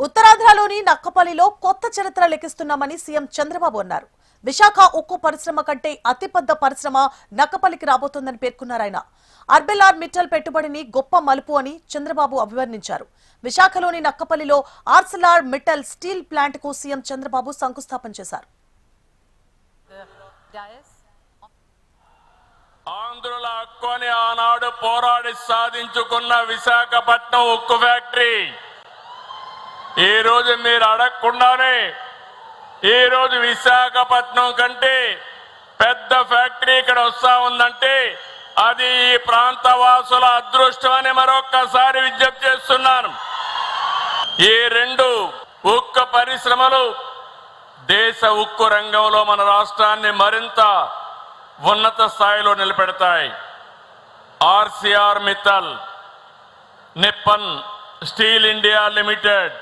ఉత్తరాంధ్రలోని నక్కపల్లిలో కొత్త చరిత్ర లిఖిస్తున్నామని సీఎం చంద్రబాబు అన్నారు. విశాఖ ఉక్కు పరిశ్రమ కంటే అతిపెద్ద పరిశ్రమ నక్కపల్లికి రాబోతోందని పేర్కొన్నారు ఆయన. ఆర్బిఎల్ఆర్ మిట్టల్ పెట్టుబడిని గొప్ప మలుపు అని చంద్రబాబు అభివర్ణించారు. విశాఖలోని నక్కపల్లిలో ఆర్సిలార్ మిట్టల్ స్టీల్ ప్లాంట్ కు సీఎం చంద్రబాబు శంకుస్థాపన చేశారు. ఆంధ్రుల హక్కుని ఆనాడు పోరాడి సాధించుకున్న విశాఖపట్నం ఉక్కు ఫ్యాక్టరీ ఈ రోజు మీరు అడగకుండానే ఈ రోజు విశాఖపట్నం కంటే పెద్ద ఫ్యాక్టరీ ఇక్కడ వస్తా ఉందంటే అది ఈ ప్రాంత వాసుల అదృష్టం అని మరొక్కసారి విజ్ఞప్తి చేస్తున్నాను. ఈ రెండు ఉక్కు పరిశ్రమలు దేశ ఉక్కు రంగంలో మన రాష్ట్రాన్ని మరింత ఉన్నత స్థాయిలో నిలబెడతాయి. Arcelor Mittal, Nippon steel India limited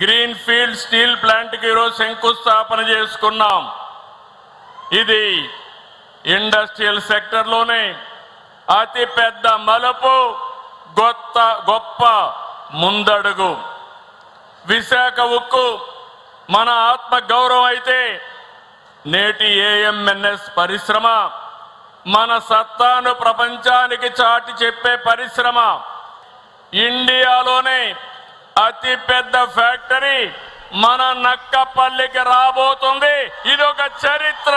green field steel plant కి ఈరోజు శంకుస్థాపన చేసుకున్నాం. ఇది ఇండస్ట్రియల్ సెక్టర్ లోనే అతి పెద్ద మలుపు, గొప్ప ముందడుగు. విశాఖ ఉక్కు మన ఆత్మ గౌరవం అయితే నేటి ఏఎంఎన్ఎస్ పరిశ్రమ మన సత్తాను ప్రపంచానికి చాటి చెప్పే పరిశ్రమ. ఇండియాలోనే అతి పెద్ద ఫ్యాక్టరీ మన నక్కపల్లికి రాబోతుంది. ఇది ఒక చరిత్ర.